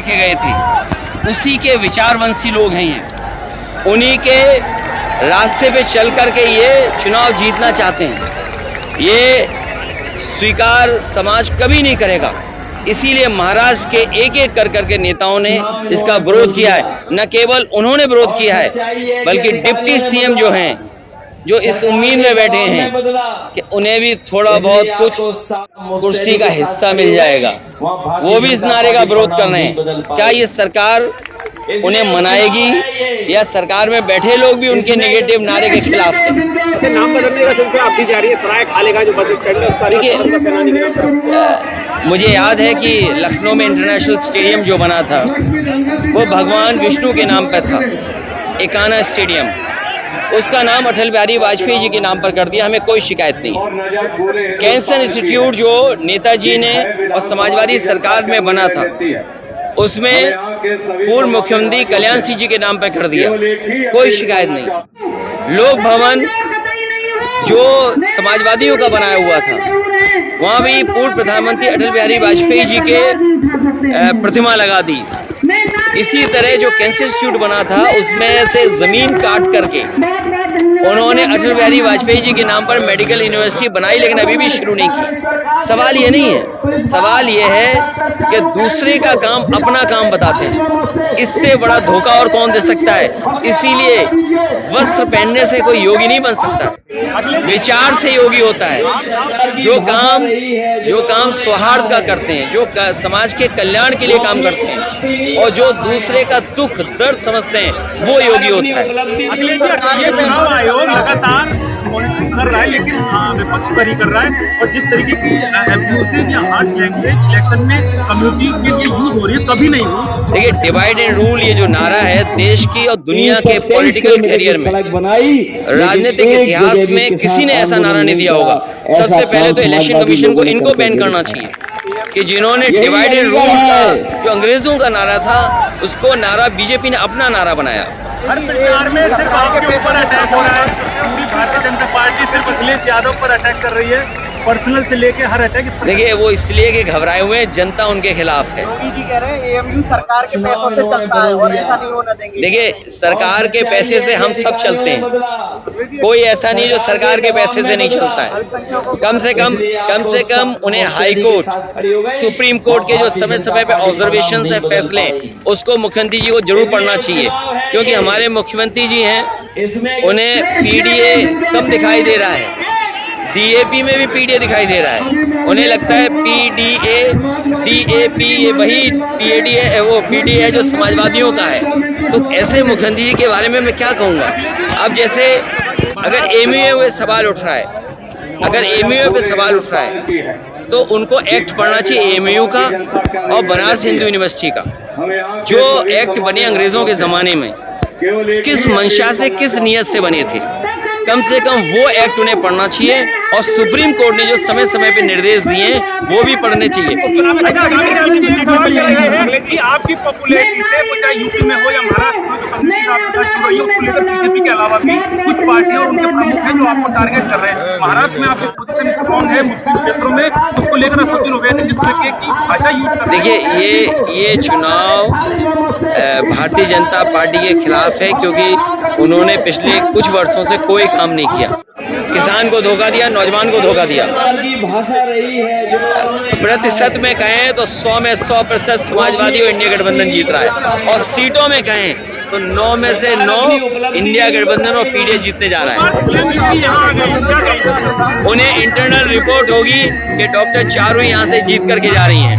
रखे गए थे, उसी के विचारवंशी लोग हैं ये। उन्हीं के रास्ते पे चल करके ये चुनाव जीतना चाहते हैं। ये स्वीकार समाज कभी नहीं करेगा। इसीलिए महाराष्ट्र के एक एक कर करके नेताओं ने इसका विरोध किया है। न केवल उन्होंने विरोध किया है, बल्कि डिप्टी सीएम जो हैं, जो इस उम्मीद में बैठे हैं कि उन्हें भी थोड़ा बहुत कुछ कुर्सी का हिस्सा मिल जाएगा, वो भी इस नारे का विरोध कर रहे हैं। क्या ये सरकार उन्हें मनाएगी या सरकार में बैठे लोग भी उनके नेगेटिव नारे के खिलाफ हैं? नाम बदलने का सिलसिला अब भी जारी है। सराय खाली का जो बस स्टैंड है उसका देखिए, मुझे याद है कि लखनऊ में इंटरनेशनल स्टेडियम जो बना था वो भगवान विष्णु के नाम पर था, एकाना स्टेडियम। उसका नाम अटल बिहारी वाजपेयी जी के नाम पर कर दिया, हमें कोई शिकायत नहीं। कैंसर इंस्टीट्यूट जो नेताजी ने और समाजवादी सरकार में बना था, उसमें पूर्व मुख्यमंत्री कल्याण सिंह जी के नाम पर कर दिया, कोई शिकायत नहीं। लोक भवन जो समाजवादियों का बनाया हुआ था, वहां भी पूर्व प्रधानमंत्री अटल बिहारी वाजपेयी जी के प्रतिमा लगा दी। इसी तरह जो कैंसर इंस्टीट्यूट बना था, उसमें से जमीन काट करके उन्होंने अटल बिहारी वाजपेयी जी के नाम पर मेडिकल यूनिवर्सिटी बनाई, लेकिन अभी भी शुरू नहीं की। सवाल ये नहीं है, सवाल ये है कि दूसरे का काम अपना काम बताते हैं। इससे बड़ा धोखा और कौन दे सकता है? इसीलिए वस्त्र पहनने से कोई योगी नहीं बन सकता, विचार से योगी होता है। जो काम सौहार्द का करते हैं, जो समाज के कल्याण के लिए काम करते हैं और जो दूसरे का दुख दर्द समझते हैं, वो योगी होता है। ये चुनाव आयोग लगातार मॉनिटरिंग कर रहा है, लेकिन विपक्ष पर ही कर रहा है। और जिस तरीके की एब्यूज या हार्श लैंग्वेज इलेक्शन में कम्युनिटी के लिए यूज हो रही है, कभी नहीं हुई। देखिए, डिवाइड एंड रूल ये जो नारा है देश की और दुनिया के पॉलिटिकल करियर में, राजनीतिक इतिहास में किसी ने ऐसा नारा नहीं दिया होगा। सबसे पहले तो इलेक्शन कमीशन को इनको बैन करना चाहिए कि जिन्होंने डिवाइड एंड रूल का जो अंग्रेजों का नारा था, उसको नारा बीजेपी ने अपना नारा बनाया। हर प्रचार में सिर्फ आपके ऊपर अटैक हो रहा है। पूरी भारतीय जनता पार्टी सिर्फ अखिलेश यादव पर अटैक कर रही है, पर्सनल से लेके हर अटैक। देखिए, वो इसलिए कि घबराए हुए हैं, जनता उनके खिलाफ है। योगी जी कह रहे हैं एएमयू सरकार के पैसों से चलता है और ऐसा नहीं होना देंगे। देखिए, सरकार के पैसे से हम सब चलते हैं, कोई ऐसा नहीं जो सरकार के पैसे से नहीं चलता है। कम से कम उन्हें हाई कोर्ट, सुप्रीम कोर्ट के जो समय समय पे ऑब्जर्वेशन है, फैसले, उसको मुख्यमंत्री जी को जरूर पढ़ना चाहिए। क्योंकि हमारे मुख्यमंत्री जी हैं, उन्हें पीडीए कम दिखाई दे रहा है, डीएपी में भी पीडीए दिखाई दे रहा है। उन्हें लगता है पीडीए डीएपी ये वही पीडीए है, वो पीडीए है जो समाजवादियों का है। तो ऐसे मुख्यमंत्री जी के बारे में मैं क्या कहूँगा? अब जैसे अगर एमयूए पे सवाल उठ रहा है, तो उनको एक्ट पढ़ना चाहिए एमयू का और बनारस हिंदू यूनिवर्सिटी का, जो एक्ट बने अंग्रेजों के जमाने में, किस मंशा से, किस नियत से बने थे। कम से कम वो एक्ट उन्हें पढ़ना चाहिए और सुप्रीम कोर्ट ने जो समय समय पे निर्देश दिए वो भी पढ़ने चाहिए। आपकी पॉपुलैरिटी से, वो चाहे यूपी में हो या महाराष्ट्र में, बीजेपी के अलावा भी कुछ पार्टियां और उनके प्रमुख हैं जो आपको टारगेट कर रहे हैं। महाराष्ट्र में आपकी पोजीशन स्ट्रॉन्ग है, मुस्लिम क्षेत्रों में, उसको लेकर असुविधा हो गए थे, जिस तरीके की भाषा यूज कर। देखिए, ये चुनाव भारतीय जनता पार्टी के खिलाफ है, क्योंकि उन्होंने पिछले कुछ वर्षों से कोई काम नहीं किया। किसान को धोखा दिया, नौजवान को धोखा दिया। भाषा रही है प्रतिशत में कहें तो 100 में 100% समाजवादी और इंडिया गठबंधन जीत रहा है, और सीटों में कहें तो 9 में से 9 इंडिया गठबंधन और पीडीए जीतने जा रहा है। उन्हें इंटरनल रिपोर्ट होगी कि डॉक्टर चारू यहाँ से जीत करके जा रही हैं।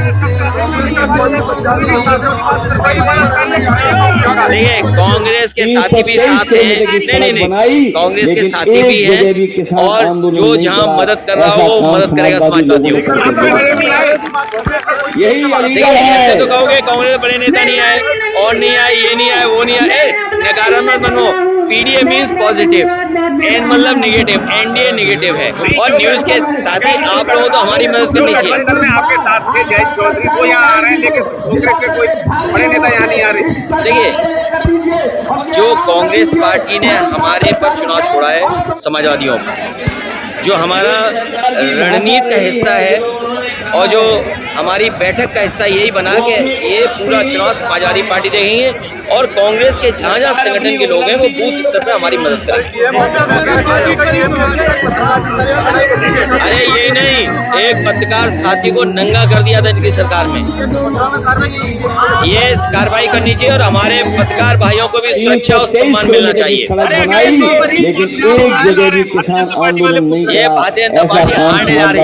देखिए, कांग्रेस के साथी भी साथ हैं, नहीं, कांग्रेस के साथी भी हैं, और जो जहां मदद कर रहा हो वो मदद करेगा समाजवादियों को। यही ऐसे तो कहोगे कांग्रेस बड़े नेता नहीं आए, और नहीं आए, ये नहीं आए, वो नहीं आए, नकारात्मक बनो। पीडीए मीन्स पॉजिटिव, एन मतलब निगेटिव, एनडीए निगेटिव है। और न्यूज के साथ ही आप लोगों तो हमारी मदद करनी चाहिए। आपके साथ थे जय चौधरी, वो यहाँ आ रहे हैं, लेकिन कांग्रेस के कोई बड़े नेता यहाँ नहीं आ रहे। देखिए, जो कांग्रेस पार्टी ने हमारे पर चुनाव छोड़ा है समाजवादियों पर, जो हमारा रणनीति का हिस्सा है, और जो हमारी बैठक का हिस्सा यही बना कि ये पूरा चुनाव समाजवादी पार्टी देखेंगे और कांग्रेस के जहाँ जहाँ संगठन के लोग हैं वो बूथ स्तर पर हमारी मदद करेंगे। अरे यही नहीं, एक पत्रकार साथी को नंगा कर दिया था इनकी सरकार में, ये कार्रवाई करनी चाहिए और हमारे पत्रकार भाइयों को भी सुरक्षा और सम्मान मिलना चाहिए। लेकिन एक जगह भी किसान आंदोलन नहीं ये किया, बातें ऐसा दबा के काम आने जा रही